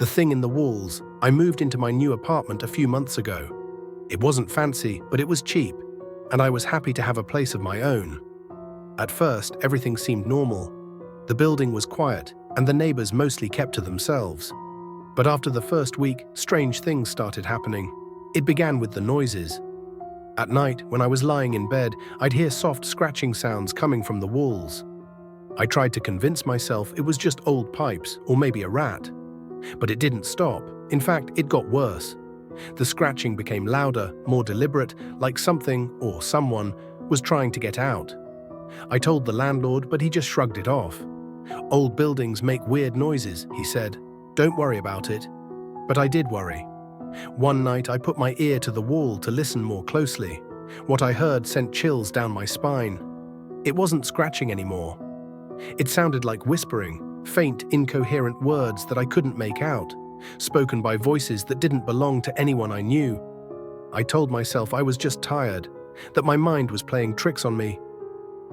The thing in the walls. I moved into my new apartment a few months ago. It wasn't fancy, but it was cheap, and I was happy to have a place of my own. At first, everything seemed normal. The building was quiet, and the neighbors mostly kept to themselves. But after the first week, strange things started happening. It began with the noises. At night, when I was lying in bed, I'd hear soft scratching sounds coming from the walls. I tried to convince myself it was just old pipes or maybe a rat. But it didn't stop. In fact, it got worse. The scratching became louder, more deliberate, like something or someone was trying to get out. I told the landlord, but he just shrugged it off. "Old buildings make weird noises," he said. "Don't worry about it." But I did worry. One night I put my ear to the wall to listen more closely. What I heard sent chills down my spine. It wasn't scratching anymore. It sounded like whispering, faint, incoherent words that I couldn't make out, spoken by voices that didn't belong to anyone I knew. I told myself I was just tired, that my mind was playing tricks on me.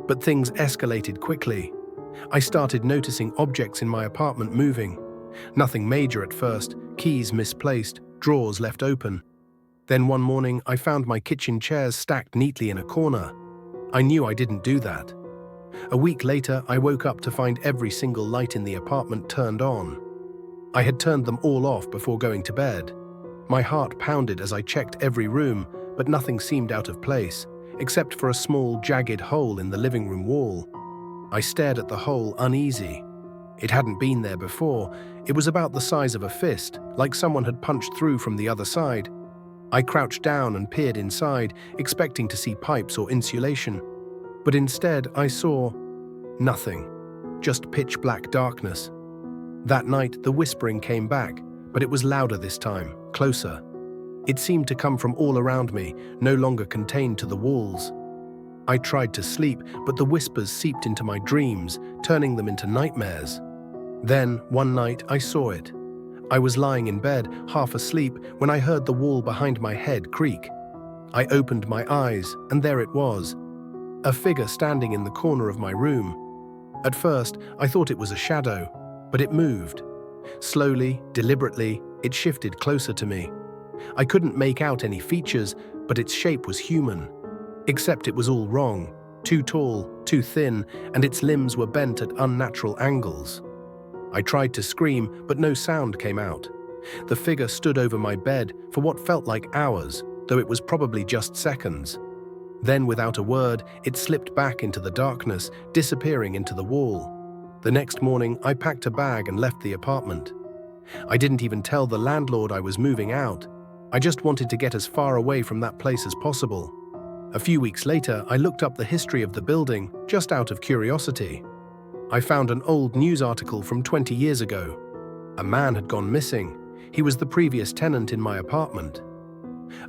But things escalated quickly. I started noticing objects in my apartment moving. Nothing major at first, keys misplaced, drawers left open. Then one morning I found my kitchen chairs stacked neatly in a corner. I knew I didn't do that. A week later, I woke up to find every single light in the apartment turned on. I had turned them all off before going to bed. My heart pounded as I checked every room, but nothing seemed out of place, except for a small, jagged hole in the living room wall. I stared at the hole, uneasy. It hadn't been there before. It was about the size of a fist, like someone had punched through from the other side. I crouched down and peered inside, expecting to see pipes or insulation. But instead, I saw nothing, just pitch-black darkness. That night, the whispering came back, but it was louder this time, closer. It seemed to come from all around me, no longer contained to the walls. I tried to sleep, but the whispers seeped into my dreams, turning them into nightmares. Then, one night, I saw it. I was lying in bed, half asleep, when I heard the wall behind my head creak. I opened my eyes, and there it was. A figure standing in the corner of my room. At first, I thought it was a shadow, but it moved. Slowly, deliberately, it shifted closer to me. I couldn't make out any features, but its shape was human. Except it was all wrong. Too tall, too thin, and its limbs were bent at unnatural angles. I tried to scream, but no sound came out. The figure stood over my bed for what felt like hours, though it was probably just seconds. Then, without a word, it slipped back into the darkness, disappearing into the wall. The next morning, I packed a bag and left the apartment. I didn't even tell the landlord I was moving out. I just wanted to get as far away from that place as possible. A few weeks later, I looked up the history of the building, just out of curiosity. I found an old news article from 20 years ago. A man had gone missing. He was the previous tenant in my apartment.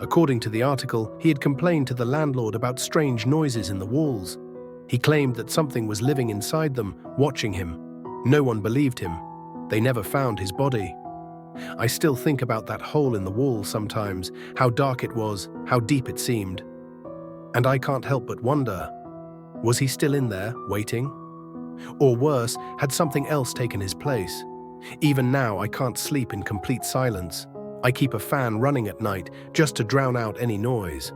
According to the article, he had complained to the landlord about strange noises in the walls. He claimed that something was living inside them, watching him. No one believed him. They never found his body. I still think about that hole in the wall sometimes, how dark it was, how deep it seemed. And I can't help but wonder, was he still in there, waiting? Or worse, had something else taken his place? Even now, I can't sleep in complete silence. I keep a fan running at night just to drown out any noise.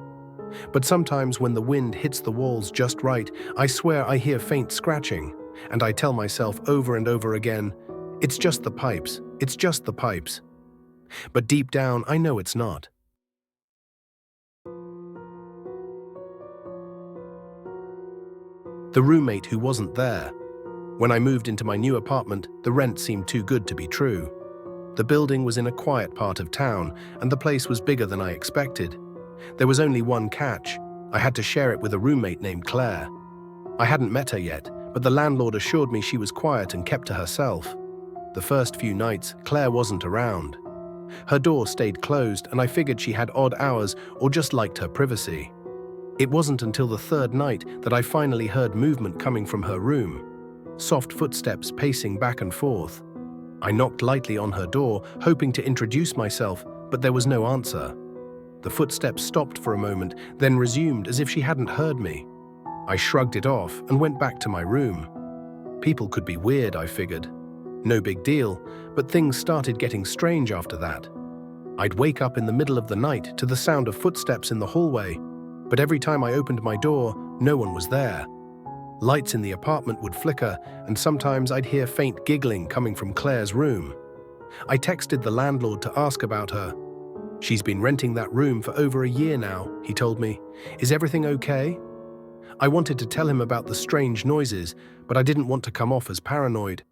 But sometimes when the wind hits the walls just right, I swear I hear faint scratching, and I tell myself over and over again, it's just the pipes, it's just the pipes. But deep down, I know it's not. The roommate who wasn't there. When I moved into my new apartment, the rent seemed too good to be true. The building was in a quiet part of town, and the place was bigger than I expected. There was only one catch. I had to share it with a roommate named Claire. I hadn't met her yet, but the landlord assured me she was quiet and kept to herself. The first few nights, Claire wasn't around. Her door stayed closed, and I figured she had odd hours or just liked her privacy. It wasn't until the third night that I finally heard movement coming from her room. Soft footsteps pacing back and forth. I knocked lightly on her door, hoping to introduce myself, but there was no answer. The footsteps stopped for a moment, then resumed as if she hadn't heard me. I shrugged it off and went back to my room. People could be weird, I figured. No big deal, but things started getting strange after that. I'd wake up in the middle of the night to the sound of footsteps in the hallway, but every time I opened my door, no one was there. Lights in the apartment would flicker, and sometimes I'd hear faint giggling coming from Claire's room. I texted the landlord to ask about her. "She's been renting that room for over a year now," he told me. "Is everything okay?" I wanted to tell him about the strange noises, but I didn't want to come off as paranoid.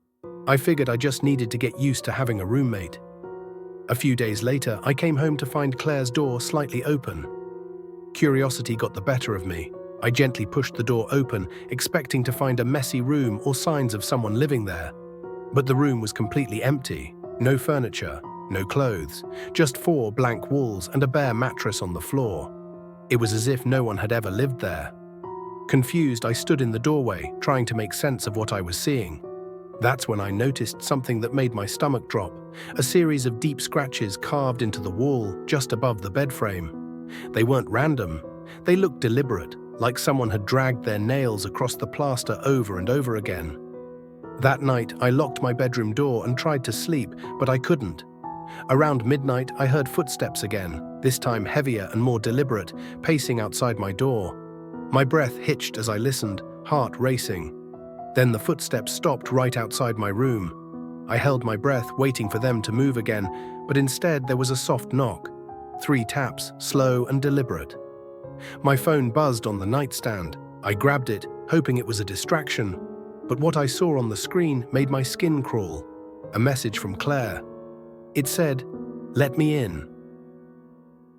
I figured I just needed to get used to having a roommate. A few days later, I came home to find Claire's door slightly open. Curiosity got the better of me. I gently pushed the door open, expecting to find a messy room or signs of someone living there. But the room was completely empty. No furniture, no clothes, just 4 blank walls and a bare mattress on the floor. It was as if no one had ever lived there. Confused, I stood in the doorway, trying to make sense of what I was seeing. That's when I noticed something that made my stomach drop, a series of deep scratches carved into the wall just above the bed frame. They weren't random. They looked deliberate, like someone had dragged their nails across the plaster over and over again. That night, I locked my bedroom door and tried to sleep, but I couldn't. Around midnight, I heard footsteps again, this time heavier and more deliberate, pacing outside my door. My breath hitched as I listened, heart racing. Then the footsteps stopped right outside my room. I held my breath, waiting for them to move again, but instead there was a soft knock. 3 taps, slow and deliberate. My phone buzzed on the nightstand. I grabbed it, hoping it was a distraction. But what I saw on the screen made my skin crawl. A message from Claire. It said, "Let me in."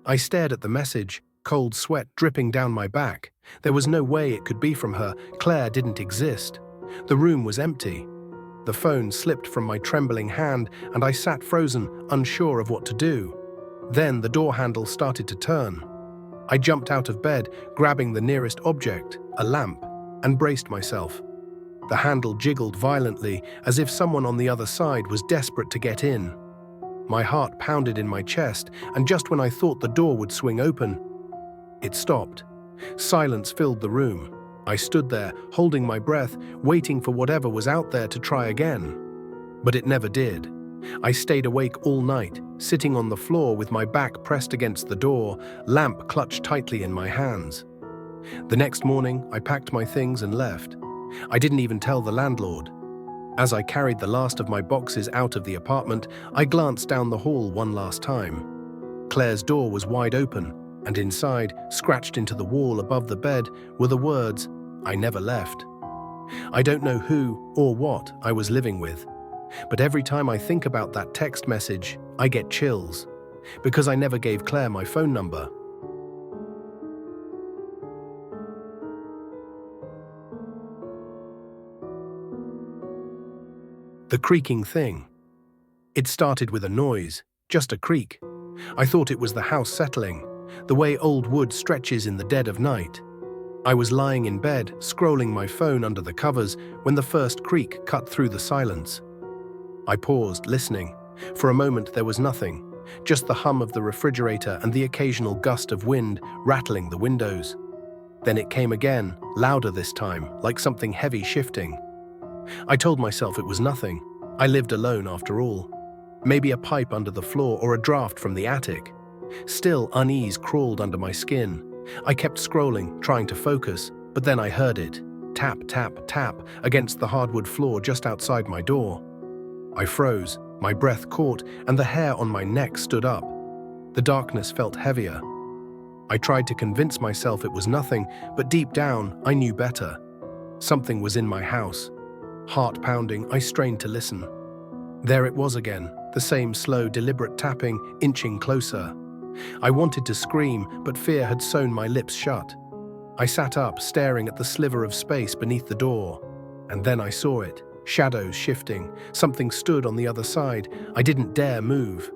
I stared at the message, cold sweat dripping down my back. There was no way it could be from her. Claire didn't exist. The room was empty. The phone slipped from my trembling hand, and I sat frozen, unsure of what to do. Then the door handle started to turn. I jumped out of bed, grabbing the nearest object, a lamp, and braced myself. The handle jiggled violently, as if someone on the other side was desperate to get in. My heart pounded in my chest, and just when I thought the door would swing open, it stopped. Silence filled the room. I stood there, holding my breath, waiting for whatever was out there to try again. But it never did. I stayed awake all night, sitting on the floor with my back pressed against the door, lamp clutched tightly in my hands. The next morning, I packed my things and left. I didn't even tell the landlord. As I carried the last of my boxes out of the apartment, I glanced down the hall one last time. Claire's door was wide open, and inside, scratched into the wall above the bed, were the words, "I never left." I don't know who or what I was living with, but every time I think about that text message, I get chills, because I never gave Claire my phone number. The creaking thing. It started with a noise, just a creak. I thought it was the house settling, the way old wood stretches in the dead of night. I was lying in bed, scrolling my phone under the covers, when the first creak cut through the silence. I paused, listening. For a moment there was nothing, just the hum of the refrigerator and the occasional gust of wind rattling the windows. Then it came again, louder this time, like something heavy shifting. I told myself it was nothing. I lived alone after all. Maybe a pipe under the floor or a draft from the attic. Still, unease crawled under my skin. I kept scrolling, trying to focus, but then I heard it. Tap, tap, tap against the hardwood floor just outside my door. I froze, my breath caught, and the hair on my neck stood up. The darkness felt heavier. I tried to convince myself it was nothing, but deep down, I knew better. Something was in my house. Heart pounding, I strained to listen. There it was again, the same slow, deliberate tapping, inching closer. I wanted to scream, but fear had sewn my lips shut. I sat up, staring at the sliver of space beneath the door. And then I saw it, shadows shifting. Something stood on the other side. I didn't dare move.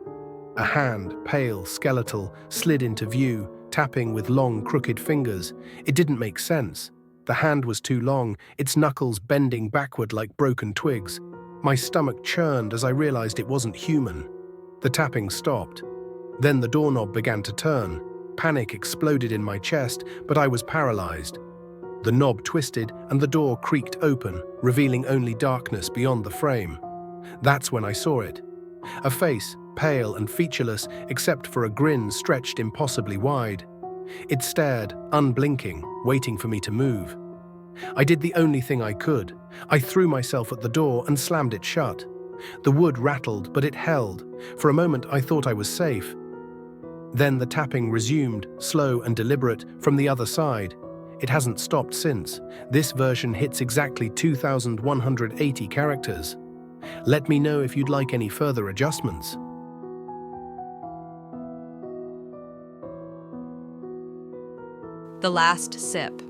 A hand, pale, skeletal, slid into view, tapping with long, crooked fingers. It didn't make sense. The hand was too long, its knuckles bending backward like broken twigs. My stomach churned as I realized it wasn't human. The tapping stopped. Then the doorknob began to turn. Panic exploded in my chest, but I was paralyzed. The knob twisted and the door creaked open, revealing only darkness beyond the frame. That's when I saw it. A face, pale and featureless except for a grin stretched impossibly wide. It stared, unblinking, waiting for me to move. I did the only thing I could. I threw myself at the door and slammed it shut. The wood rattled, but it held. For a moment, I thought I was safe. Then the tapping resumed, slow and deliberate, from the other side. It hasn't stopped since. This version hits exactly 2,180 characters. Let me know if you'd like any further adjustments. The Last Sip.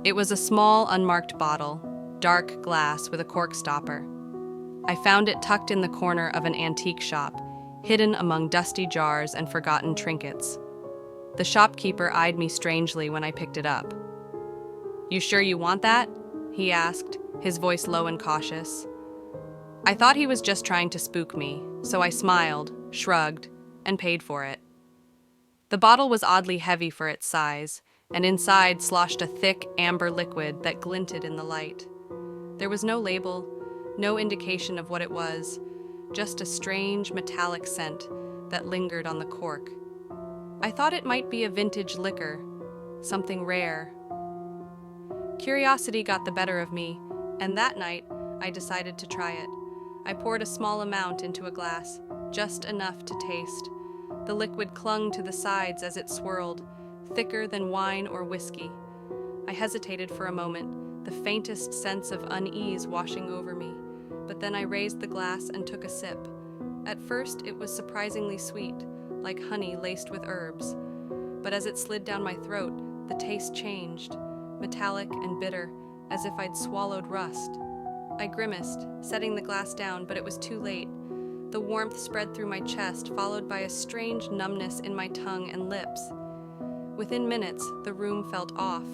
It was a small, unmarked bottle, dark glass with a cork stopper. I found it tucked in the corner of an antique shop, hidden among dusty jars and forgotten trinkets. The shopkeeper eyed me strangely when I picked it up. "You sure you want that?" he asked, his voice low and cautious. I thought he was just trying to spook me, so I smiled, shrugged, and paid for it. The bottle was oddly heavy for its size, and inside sloshed a thick, amber liquid that glinted in the light. There was no label, no indication of what it was, just a strange metallic scent that lingered on the cork. I thought it might be a vintage liquor, something rare. Curiosity got the better of me, and that night I decided to try it. I poured a small amount into a glass, just enough to taste. The liquid clung to the sides as it swirled, thicker than wine or whiskey. I hesitated for a moment, the faintest sense of unease washing over me, but then I raised the glass and took a sip. At first, it was surprisingly sweet, like honey laced with herbs. But as it slid down my throat, the taste changed, metallic and bitter, as if I'd swallowed rust. I grimaced, setting the glass down, but it was too late. The warmth spread through my chest, followed by a strange numbness in my tongue and lips. Within minutes, the room felt off,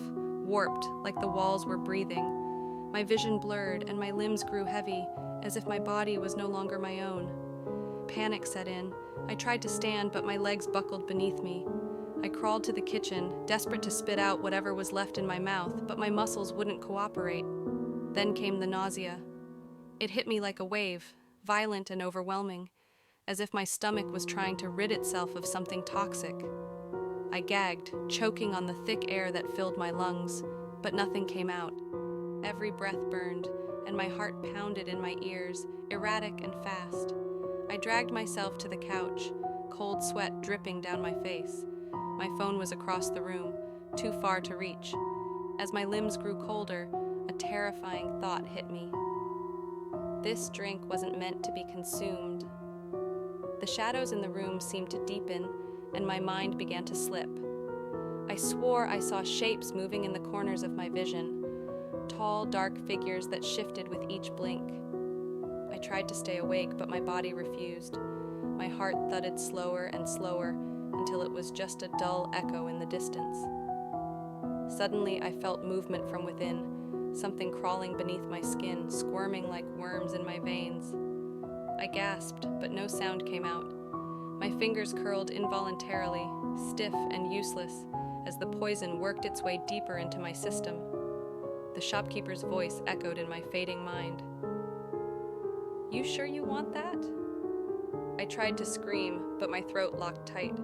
warped, like the walls were breathing. My vision blurred, and my limbs grew heavy, as if my body was no longer my own. Panic set in. I tried to stand, but my legs buckled beneath me. I crawled to the kitchen, desperate to spit out whatever was left in my mouth, but my muscles wouldn't cooperate. Then came the nausea. It hit me like a wave, violent and overwhelming, as if my stomach was trying to rid itself of something toxic. I gagged, choking on the thick air that filled my lungs, but nothing came out. Every breath burned, and my heart pounded in my ears, erratic and fast. I dragged myself to the couch, cold sweat dripping down my face. My phone was across the room, too far to reach. As my limbs grew colder, a terrifying thought hit me. This drink wasn't meant to be consumed. The shadows in the room seemed to deepen, and my mind began to slip. I swore I saw shapes moving in the corners of my vision, tall, dark figures that shifted with each blink. I tried to stay awake, but my body refused. My heart thudded slower and slower until it was just a dull echo in the distance. Suddenly, I felt movement from within, something crawling beneath my skin, squirming like worms in my veins. I gasped, but no sound came out. My fingers curled involuntarily, stiff and useless, as the poison worked its way deeper into my system. The shopkeeper's voice echoed in my fading mind. "You sure you want that?" I tried to scream, but my throat locked tight.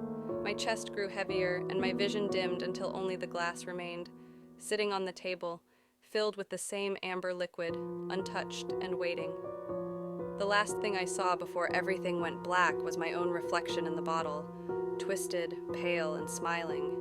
My chest grew heavier, and my vision dimmed until only the glass remained, sitting on the table, filled with the same amber liquid, untouched and waiting. The last thing I saw before everything went black was my own reflection in the bottle, twisted, pale, and smiling.